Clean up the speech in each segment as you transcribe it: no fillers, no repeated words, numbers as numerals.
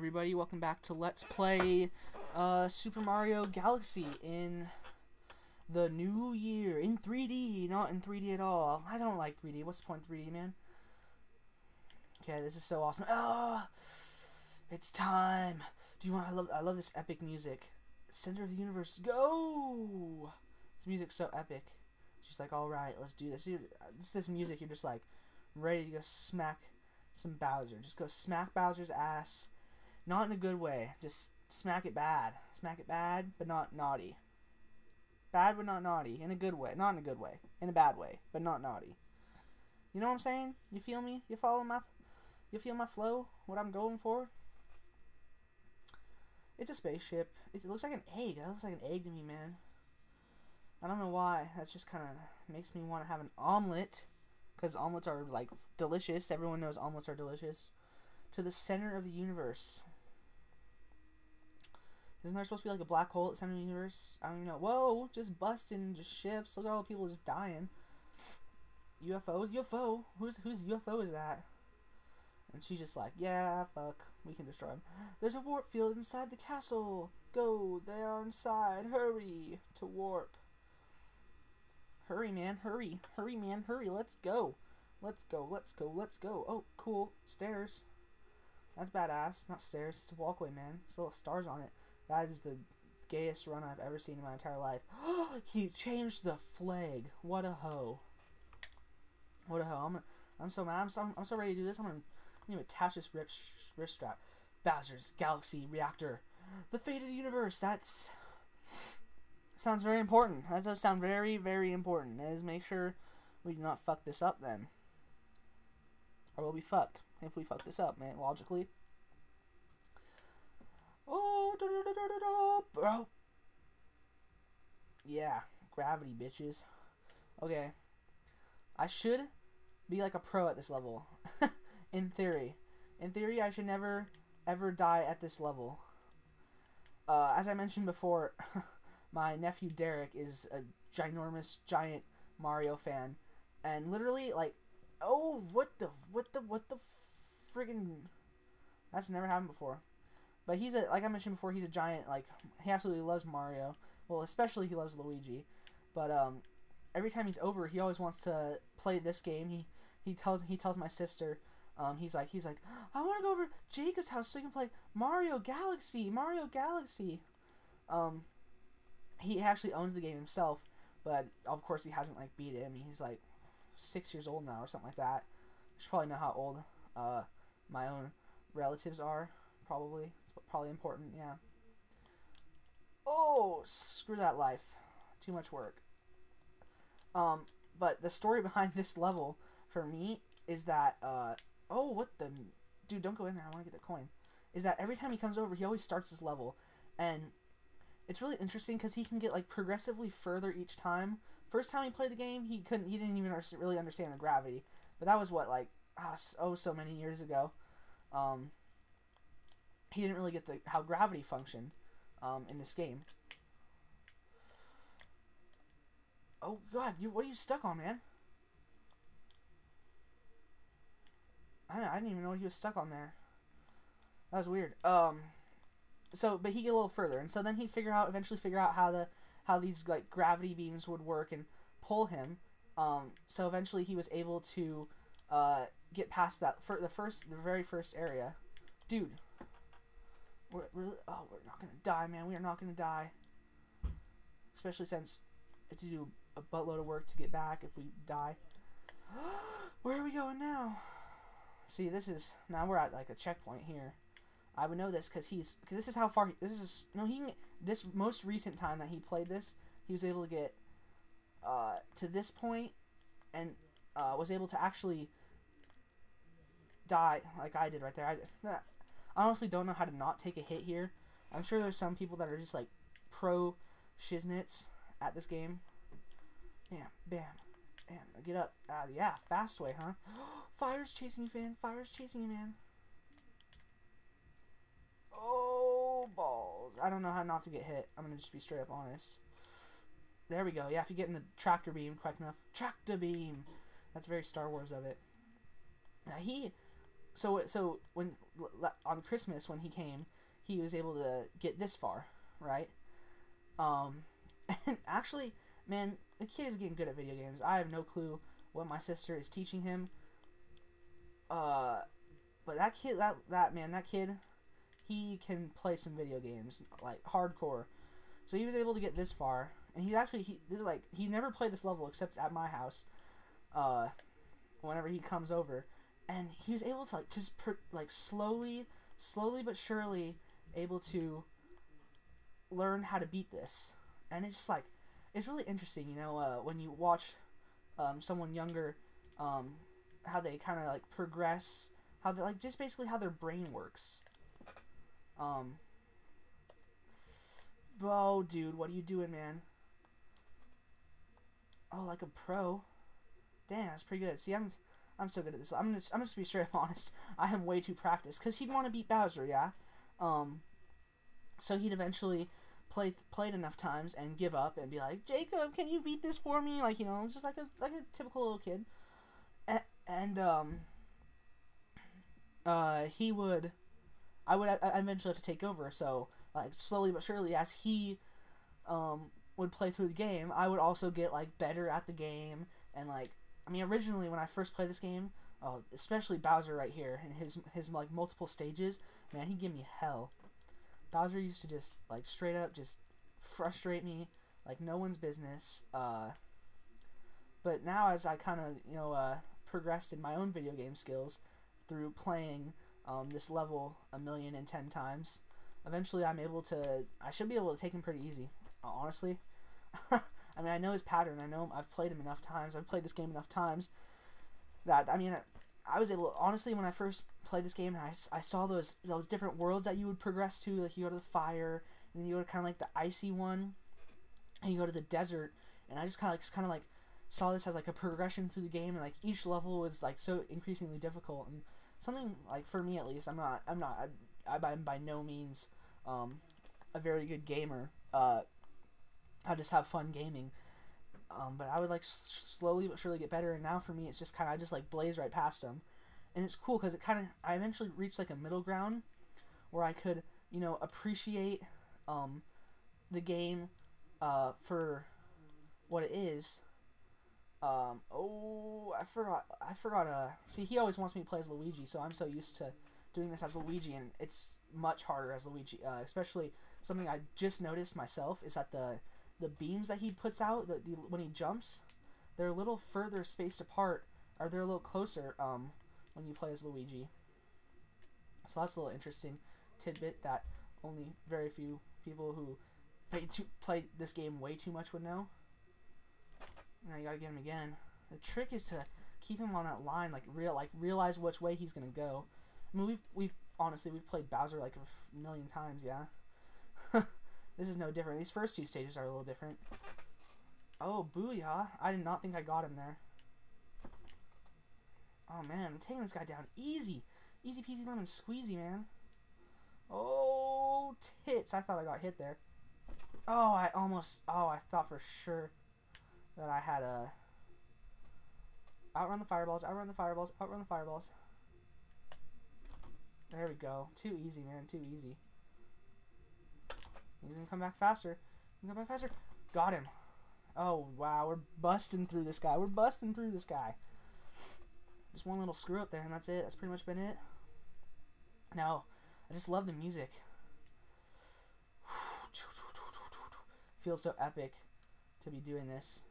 Everybody, welcome back to Let's Play Super Mario Galaxy in the new year, in 3D, not in 3D at all. I don't like 3D. What's the point of 3D, man? Okay, this is so awesome. Oh, it's time. Do you want? I love this epic music. Center of the universe, go! This music's so epic. She's like, all right, let's do this. This music. You're just like ready to go smack some Bowser. Just go smack Bowser's ass. Not in a good way. Just smack it bad. Smack it bad, but not naughty. Bad, but not naughty. In a good way. Not in a good way. In a bad way, but not naughty. You know what I'm saying? You feel me? You follow my... You feel my flow? What I'm going for? It's a spaceship. It looks like an egg. That looks like an egg to me, man. I don't know why. That just kind of makes me want to have an omelet. Because omelets are, like, delicious. Everyone knows omelets are delicious. To the center of the universe. Isn't there supposed to be like a black hole at the center of the universe? I don't even know. Whoa, just busting, just ships. Look at all the people just dying. UFOs? UFO? Whose UFO is that? And she's just like, yeah, fuck. We can destroy them. There's a warp field inside the castle. Go, they are inside. Hurry to warp. Hurry, man, hurry. Hurry, man, hurry. Let's go. Let's go, let's go, let's go. Oh, cool. Stairs. That's badass. Not stairs. It's a walkway, man. There's little stars on it. That is the gayest run I've ever seen in my entire life. He changed the flag. What a hoe. What a hoe. I'm so mad. I'm so ready to do this. I'm gonna attach this wrist strap. Bowser's Galaxy Reactor. The fate of the universe. That's... sounds very important. That does sound very, very important. Let's make sure we do not fuck this up then. Or we'll be fucked if we fuck this up, man, logically. Oh, bro. Yeah, gravity, bitches. Okay. I should be like a pro at this level. In theory. In theory, I should never, ever die at this level. As I mentioned before, my nephew Derek is a ginormous, giant Mario fan. And literally, like, oh, what the friggin'... That's never happened before. But he's a, like I mentioned before, he's a giant, like, he absolutely loves Mario. Well, especially he loves Luigi. But, every time he's over, he always wants to play this game. He tells my sister, he's like, I want to go over to Jacob's house so he can play Mario Galaxy. He actually owns the game himself, but of course he hasn't, like, beat it. I mean, he's, like, 6 years old now or something like that. I should probably know how old, my own relatives are, probably. It's probably important, yeah. Oh, screw that life. Too much work. But the story behind this level, for me, is that, oh, what the... Dude, don't go in there, I want to get the coin. Is that every time he comes over, he always starts this level, and it's really interesting because he can get, like, progressively further each time. First time he played the game, he didn't even really understand the gravity, but that was, what, like, oh, so many years ago. He didn't really get how gravity functioned, in this game. Oh god, what are you stuck on, man? I didn't even know he was stuck on there. That was weird. So, but he get a little further, and so then he'd eventually figure out how these, like, gravity beams would work and pull him. So eventually he was able to get past that the very first area. Dude, we're not gonna die, man. We are not gonna die. Especially since we have to do a buttload of work to get back if we die. Where are we going now? See, now we're at, like, a checkpoint here. I would know this because this is how far this most recent time that he played this, he was able to get to this point and was able to actually die like I did right there. I honestly don't know how to not take a hit here. I'm sure there's some people that are just, like, pro shiznits at this game. Bam, bam, bam. Get up. Yeah, fast way, huh? Fire's chasing you, man. Fire's chasing you, man. Oh, balls. I don't know how not to get hit. I'm going to just be straight up honest. There we go. Yeah, if you get in the tractor beam quick enough. Tractor beam! That's very Star Wars of it. Now, so when on Christmas when he came, he was able to get this far, right? Um, and actually, man, the kid is getting good at video games. I have no clue what my sister is teaching him. But that kid, that kid, he can play some video games like hardcore. So he was able to get this far, and he never played this level except at my house. Whenever he comes over, and he was able to like just slowly but surely able to learn how to beat this, and it's just like it's really interesting, you know, when you watch someone younger, how they kind of like progress, how they like just basically how their brain works. Bro, dude, what are you doing, man? Oh, like a pro. Damn, that's pretty good. See, I'm so good at this. I'm just to be straight up honest. I am way too practiced because he'd want to beat Bowser, yeah. So he'd eventually played enough times and give up and be like, Jacob, can you beat this for me? Like, you know, just like a typical little kid. And I would eventually have to take over. So like slowly but surely, as he would play through the game, I would also get like better at the game. And like, I mean, originally when I first played this game, especially Bowser right here and his like multiple stages, man, he'd give me hell. Bowser used to just like straight up just frustrate me like no one's business. But now as I kind of progressed in my own video game skills through playing this level 1,010 times, eventually I should be able to take him pretty easy, honestly. I mean, I know his pattern. I know I've played him enough times. I've played this game enough times that, I mean, I was able to, honestly, when I first played this game, and I saw those different worlds that you would progress to. Like, you go to the fire, and then you go to kind of like the icy one, and you go to the desert. And I just kind of like saw this as like a progression through the game, and like each level was like so increasingly difficult. And something like, for me at least, I'm by no means a very good gamer. I just have fun gaming, but I would like slowly but surely get better. And now for me, it's just I just like blaze right past them, and it's cool because I eventually reached like a middle ground where I could appreciate the game for what it is. Oh, I forgot. See, he always wants me to play as Luigi, so I'm so used to doing this as Luigi, and it's much harder as Luigi. Especially something I just noticed myself is that the beams that he puts out, when he jumps, they're a little further spaced apart, or they're a little closer when you play as Luigi. So that's a little interesting tidbit that only very few people who play this game way too much would know. Now you gotta get him again. The trick is to keep him on that line, like realize which way he's gonna go. I mean, we've honestly played Bowser like a million times, yeah. This is no different. These first two stages are a little different. Oh, booyah. I did not think I got him there. Oh, man. I'm taking this guy down easy. Easy peasy lemon squeezy, man. Oh, tits. I thought I got hit there. Oh, I thought for sure that I had a... Outrun the fireballs, outrun the fireballs, outrun the fireballs. There we go. Too easy, man. Too easy. He's gonna come back faster. Got him. Oh, wow. We're busting through this guy. Just one little screw up there, and that's it. That's pretty much been it. Now, I just love the music. Feels so epic to be doing this.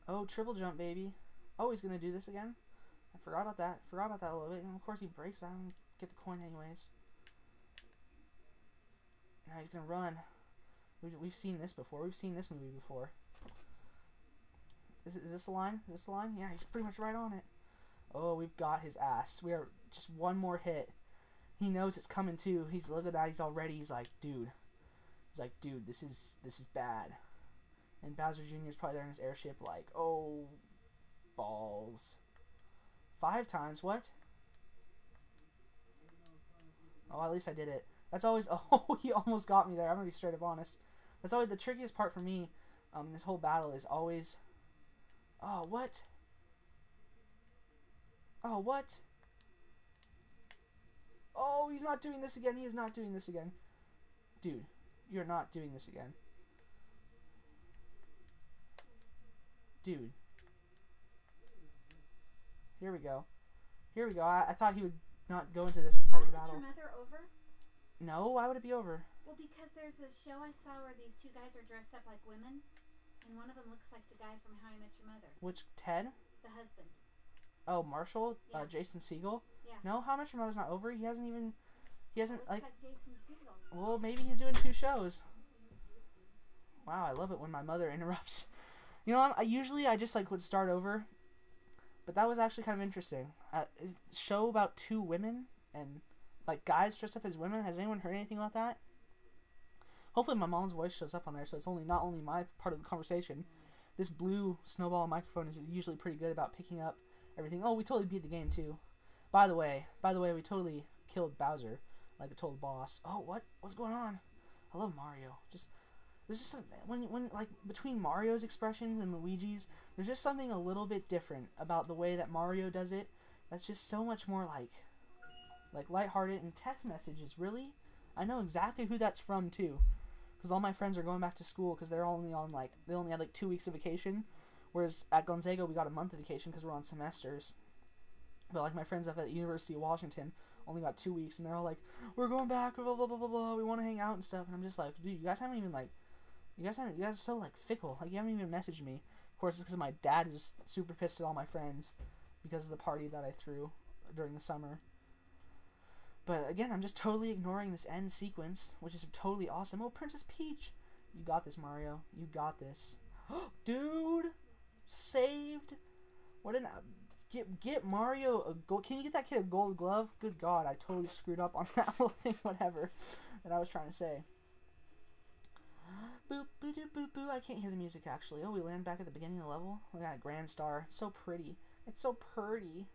Oh, triple jump, baby. Oh, he's gonna do this again? I forgot about that. A little bit. And of course he breaks that and get the coin anyways. Now he's gonna run. We've seen this before. We've seen this movie before. Is this a line? Yeah, he's pretty much right on it. Oh, we've got his ass. We are just one more hit. He knows it's coming too. Look at that. He's like, dude. This is bad. And Bowser Jr. is probably there in his airship like, oh, balls. 5 times, what? Oh, at least I did it. That's always, oh, he almost got me there. I'm gonna be straight up honest. That's always the trickiest part for me. This whole battle is always, oh, what? Oh, what? Oh, he's not doing this again. He is not doing this again. Dude, you're not doing this again. Dude. Here we go. Here we go. I thought he would not go into this part of the battle. Is Your Mother over? No, why would it be over? Well, because there's a show I saw where these two guys are dressed up like women, and one of them looks like the guy from How I Met Your Mother. Which, Ted? The husband. Oh, Marshall? Yeah. Jason Segel? Yeah. No, How I Met Your Mother's not over. He hasn't, Looks like Jason Segel. Well, maybe he's doing 2 shows. Wow, I love it when my mother interrupts. You know, I just, would start over. But that was actually kind of interesting. Is a show about 2 women and, guys dressed up as women. Has anyone heard anything about that? Hopefully my mom's voice shows up on there, so it's not only my part of the conversation. This blue snowball microphone is usually pretty good about picking up everything. Oh, we totally beat the game, too. By the way, we totally killed Bowser, like a total boss. Oh, what's going on? I love Mario. There's just when between Mario's expressions and Luigi's, there's just something a little bit different about the way that Mario does it. That's just so much more like lighthearted. And text messages, really? I know exactly who that's from too, because all my friends are going back to school because they're only on they only had 2 weeks of vacation, whereas at Gonzaga we got a month of vacation because we're on semesters. But my friends up at the University of Washington only got 2 weeks, and they're all like, "We're going back, blah blah blah blah blah. We want to hang out and stuff." And I'm just like, dude, you guys haven't even you guys are so fickle. You haven't even messaged me. Of course, it's because my dad is super pissed at all my friends because of the party that I threw during the summer. But again, I'm just totally ignoring this end sequence, which is totally awesome. Oh, Princess Peach! You got this, Mario. You got this. Dude! Saved! What an... Get Mario a gold... Can you get that kid a gold glove? Good God, I totally screwed up on that little thing, whatever, that I was trying to say. Boop, boo, doo, boo, boo. I can't hear the music, actually. Oh, we land back at the beginning of the level. Look at that grand star. It's so pretty. It's so pretty.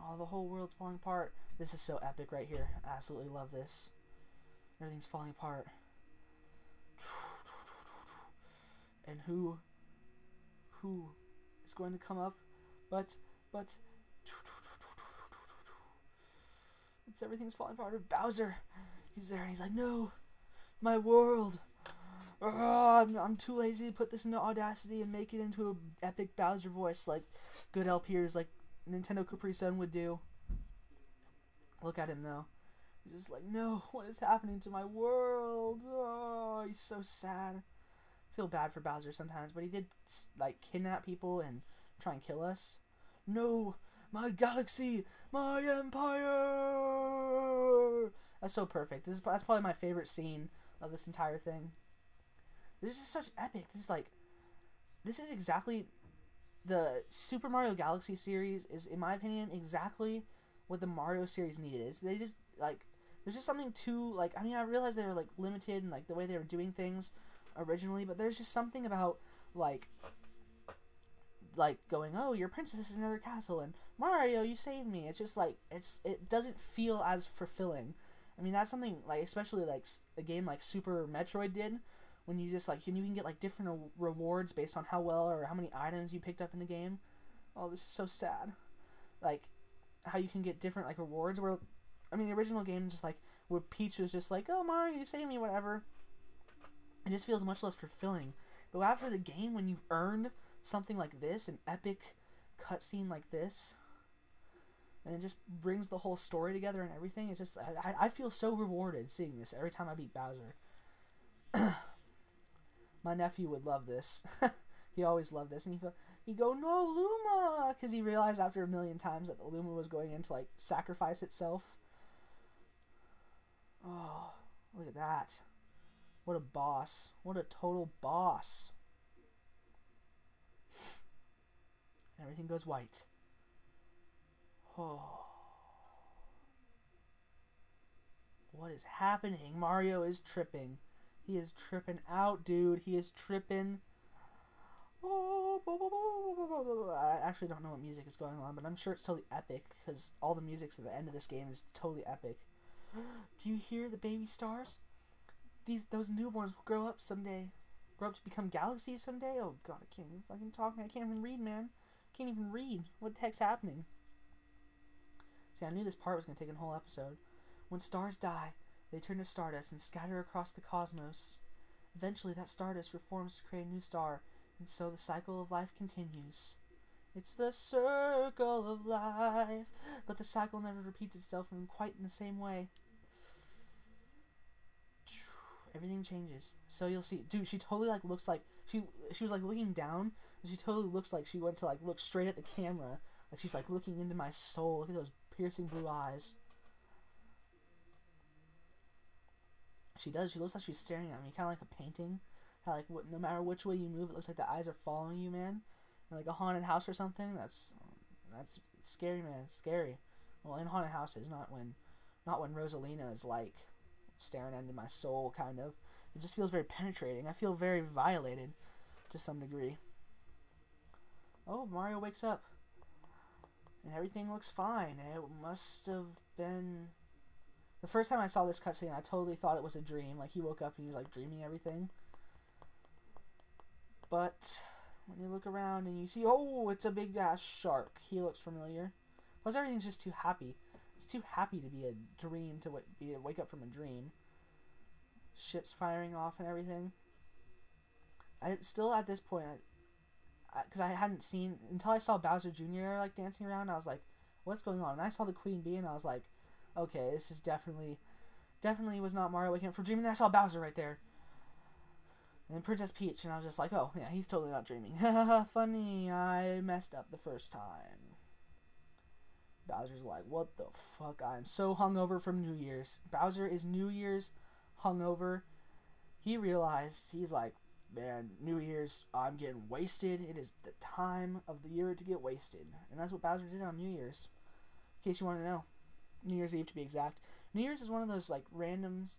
Oh, the whole world's falling apart. This is so epic right here. Absolutely love this. Everything's falling apart. And who is going to come up? But it's everything's falling apart. Bowser, he's there and he's like, no, my world. I'm too lazy to put this into Audacity and make it into an epic Bowser voice like good LPers like Nintendo Capri Sun would do. Look at him though. He's just like, no, what is happening to my world? Oh, he's so sad. I feel bad for Bowser sometimes, but he did kidnap people and try and kill us. No, my galaxy, my empire. That's so perfect. That's probably my favorite scene of this entire thing. This is just such epic. This is exactly the Super Mario Galaxy series is, in my opinion, exactly what the Mario series needed. They just there's just something too I realized they were limited in the way they were doing things originally, but there's just something about going, oh, your princess is in another castle, and Mario, you saved me. It's just it doesn't feel as fulfilling. I mean, that's something especially a game like Super Metroid did, when you just you can get different rewards based on how well or how many items you picked up in the game. Oh, this is so sad. How you can get different rewards where, I mean, the original game is just where Peach was just oh, Mario, you saved me, whatever. It just feels much less fulfilling. But after the game, when you've earned something like this, an epic cutscene like this, and it just brings the whole story together and everything, it just, I feel so rewarded seeing this every time I beat Bowser. My nephew would love this. He always loved this, and he'd go, no, Luma, because he realized after a million times that the Luma was going in to sacrifice itself. Oh, look at that. What a boss. What a total boss. Everything goes white. Oh. What is happening? Mario is tripping. He is tripping out, dude. He is tripping. Oh, I actually don't know what music is going on, but I'm sure it's totally epic, because all the music's at the end of this game is totally epic. Do you hear the baby stars? Those newborns will grow up someday. Grow up to become galaxies someday? Oh god, I can't even fucking talk, man. I can't even read, man. I can't even read. What the heck's happening? See, I knew this part was going to take a whole episode. When stars die, they turn to stardust and scatter across the cosmos. Eventually, that stardust reforms to create a new star, and so the cycle of life continues. It's the circle of life, but the cycle never repeats itself in quite in the same way. Everything changes. So you'll see, dude, she totally like looks like she was like looking down, and she totally looks like she went to like look straight at the camera, like she's like looking into my soul. Look at those piercing blue eyes. She does. She looks like she's staring at me, kind of like a painting. How like no matter which way you move, it looks like the eyes are following you, man. And like a haunted house or something. That's scary, man. It's scary. Well, in haunted houses, not when Rosalina is like staring into my soul, kind of. It just feels very penetrating. I feel very violated to some degree. Oh, Mario wakes up. And everything looks fine. It must have been... The first time I saw this cutscene, I totally thought it was a dream. Like, he woke up and he was, like, dreaming everything. But when you look around and you see, oh, it's a big-ass shark. He looks familiar. Plus, everything's just too happy. It's too happy to be a dream, to wake up from a dream. Ships firing off and everything. Still, at this point, because I hadn't seen... Until I saw Bowser Jr., like, dancing around, I was like, what's going on? And I saw the Queen Bee, and I was like, okay, this is definitely was not Mario waking up from dreaming. I saw Bowser right there. And then Princess Peach, and I was just like, oh, yeah, he's totally not dreaming. Funny, I messed up the first time. Bowser's like, what the fuck? I'm so hungover from New Year's. Bowser is New Year's hungover. He realized, he's like, man, New Year's, I'm getting wasted. It is the time of the year to get wasted. And that's what Bowser did on New Year's. In case you want to know. New Year's Eve, to be exact. New Year's is one of those, like, randoms.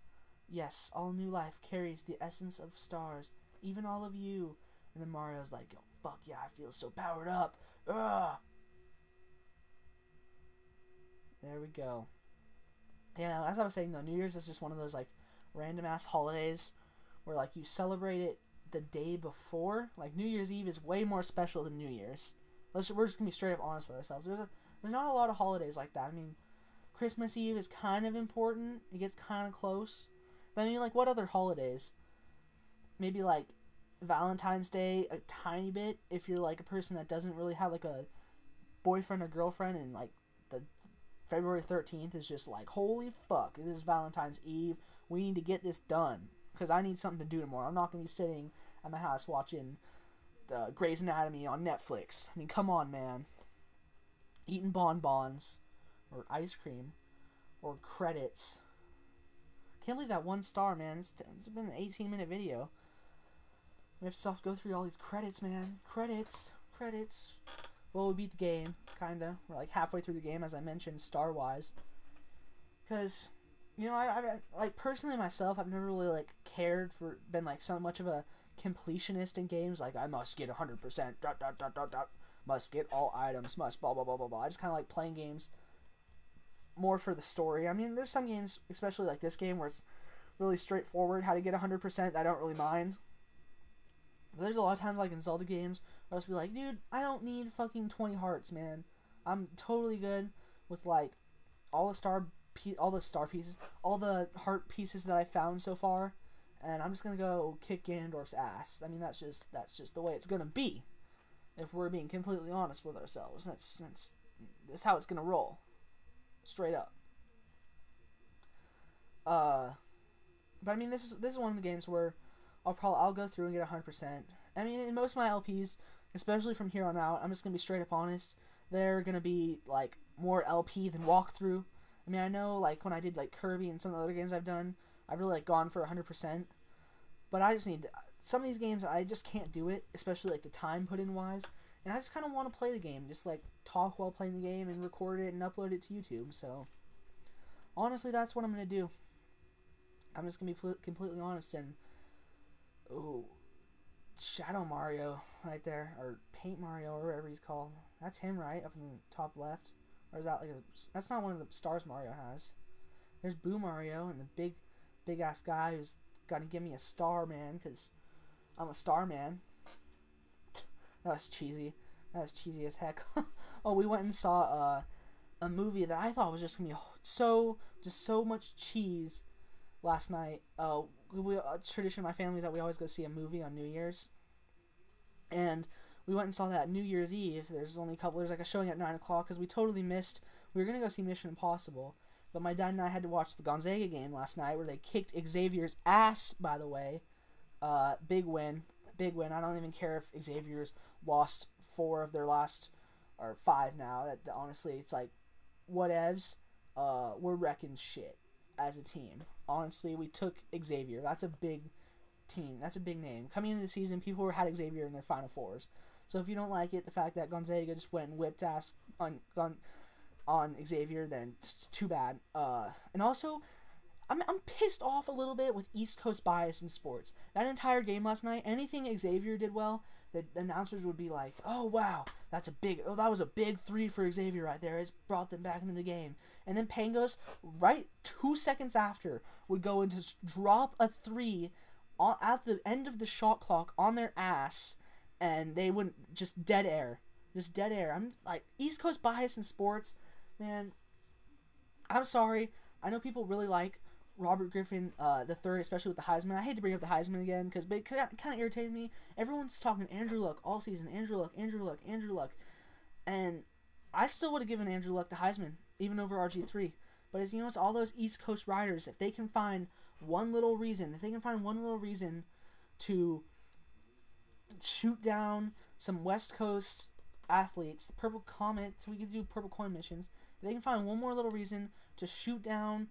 Yes, all new life carries the essence of stars. Even all of you. And then Mario's like, oh, fuck yeah, I feel so powered up. Ugh. There we go. Yeah, as I was saying, though, New Year's is just one of those, like, random-ass holidays where, like, you celebrate it the day before. Like, New Year's Eve is way more special than New Year's. We're just going to be straight up honest with ourselves. There's not a lot of holidays like that. I mean, Christmas Eve is kind of important. It gets kind of close. But I mean, like, what other holidays? Maybe, like, Valentine's Day a tiny bit, if you're, like, a person that doesn't really have, like, a boyfriend or girlfriend, and, like, the February 13th is just like, holy fuck, this is Valentine's Eve. We need to get this done, because I need something to do tomorrow. I'm not going to be sitting at my house watching Grey's Anatomy on Netflix. I mean, come on, man. Eating bonbons. Or ice cream, or credits. Can't believe that 1 star, man. It's been an 18-minute video. We have to go through all these credits, man. Credits. Well, we beat the game, kinda. We're like halfway through the game, as I mentioned, star-wise. Because, you know, I like, personally myself, I've never really, like, been, like, so much of a completionist in games. Like, I must get 100%, ... Must get all items, must blah, blah, blah, blah, blah. I just kind of like playing games more for the story. I mean, there's some games, especially like this game, where it's really straightforward how to get 100%. I don't really mind. But there's a lot of times, like in Zelda games, where I'll just be like, dude, I don't need fucking 20 hearts, man. I'm totally good with like all the star pieces, all the heart pieces that I found so far, and I'm just gonna go kick Ganondorf's ass. I mean, that's just the way it's gonna be. If we're being completely honest with ourselves, that's how it's gonna roll. Straight up. But I mean, this is one of the games where I'll go through and get 100%. I mean, in most of my LPs, especially from here on out, I'm just gonna be straight up honest. They're gonna be like more LP than walkthrough. I mean, I know like when I did like Kirby and some of the other games I've done, I've really like gone for 100%. But I just need some of these games, I just can't do it, especially like the time put in wise. And I just kind of want to play the game, just like talk while playing the game and record it and upload it to YouTube. So honestly, that's what I'm gonna do. I'm just gonna be completely honest. And oh, Shadow Mario right there, or Paint Mario, or whatever he's called. That's him, right, up in the top left. Or is that like that's not one of the stars Mario has. There's Boo Mario and the big ass guy who's gonna give me a star, man, because I'm a star man. That was cheesy. That was cheesy as heck. Oh, we went and saw a movie that I thought was just gonna be so much cheese last night. Tradition in my family is that we always go see a movie on New Year's, and we went and saw that New Year's Eve. There's like a showing at 9 o'clock because we totally missed. We were gonna go see Mission Impossible, but my dad and I had to watch the Gonzaga game last night where they kicked Xavier's ass. By the way, big win. I don't even care if Xavier's lost 4 of their last, or 5 now. That honestly, it's like whatevs. We're wrecking shit as a team. Honestly, we took Xavier. That's a big team. That's a big name. Coming into the season, people had Xavier in their Final Fours. So if you don't like it, the fact that Gonzaga just went and whipped ass on Xavier, then it's too bad. And also, I'm pissed off a little bit with East Coast bias in sports. That entire game last night, anything Xavier did well, the announcers would be like, "Oh wow, that was a big 3 for Xavier right there. It's brought them back into the game." And then Pangos, right 2 seconds after, would go and just drop a 3 at the end of the shot clock on their ass, and they wouldn't, just dead air. I'm like, East Coast bias in sports, man. I'm sorry. I know people really like Robert Griffin the third, especially with the Heisman. I hate to bring up the Heisman again because it kind of irritated me. Everyone's talking Andrew Luck all season. Andrew Luck. And I still would have given Andrew Luck the Heisman, even over RG3. But it's all those East Coast riders, if they can find one little reason to shoot down some West Coast athletes, the Purple Comet, so we could do Purple Coin missions, if they can find one more little reason to shoot down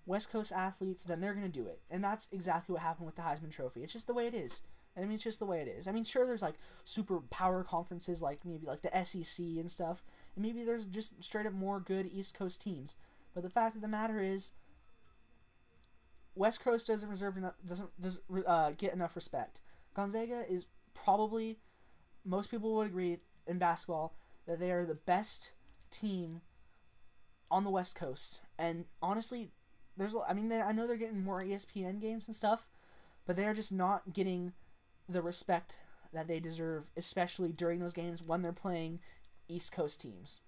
West Coast athletes, then they're going to do it. And that's exactly what happened with the Heisman Trophy. It's just the way it is. It's just the way it is. Sure, there's like super power conferences like maybe like the SEC and stuff, and maybe there's just straight up more good East Coast teams. But the fact of the matter is, West Coast doesn't get enough respect. Gonzaga is probably, most people would agree in basketball, that they are the best team on the West Coast. And honestly, I know they're getting more ESPN games and stuff, but they are just not getting the respect that they deserve, especially during those games when they're playing East Coast teams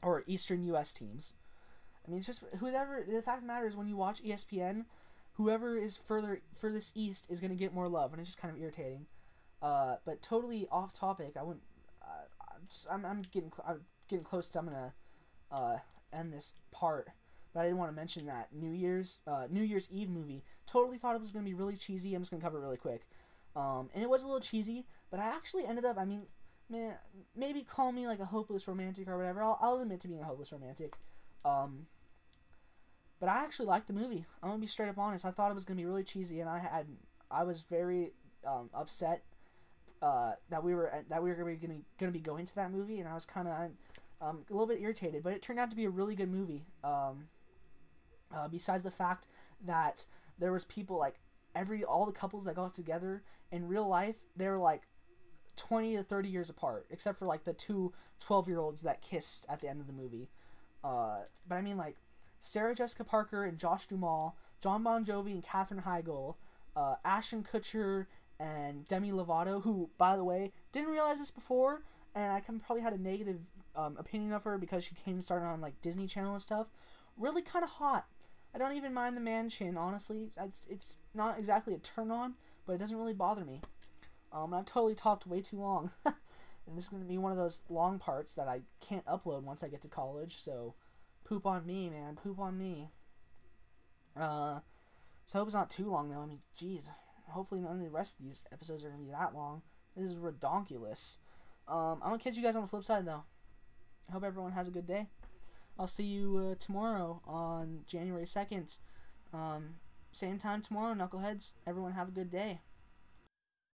or Eastern U.S. teams. It's just whoever. The fact of the matter is, when you watch ESPN, whoever is furthest east is going to get more love, and it's just kind of irritating. But totally off topic. I'm getting close to. I'm gonna end this part, but I didn't want to mention that New Year's Eve movie. Totally thought it was going to be really cheesy. I'm just going to cover it really quick. And it was a little cheesy, but I actually ended up. Man, maybe call me like a hopeless romantic or whatever. I'll admit to being a hopeless romantic. But I actually liked the movie. I'm gonna be straight up honest. I thought it was gonna be really cheesy, and I was very upset that we were gonna be going to that movie, and I was kind of a little bit irritated. But it turned out to be a really good movie. Besides the fact that there was people like all the couples that got together in real life, they were like 20 to 30 years apart, except for like the 2 12-year-olds that kissed at the end of the movie. But like Sarah Jessica Parker and Josh Duhamel, John Bon Jovi and Katherine Heigl, Ashton Kutcher and Demi Lovato, who, by the way, didn't realize this before, and I probably had a negative opinion of her because she came started on like Disney Channel and stuff. Really kind of hot. I don't even mind the man chin, honestly. It's not exactly a turn on, but it doesn't really bother me. I've totally talked way too long. And this is going to be one of those long parts that I can't upload once I get to college, so poop on me, man. Poop on me. So I hope it's not too long, though. Jeez. Hopefully none of the rest of these episodes are going to be that long. This is redonkulous. I'm going to catch you guys on the flip side, though. I hope everyone has a good day. I'll see you tomorrow on January 2nd. Same time tomorrow, knuckleheads. Everyone have a good day.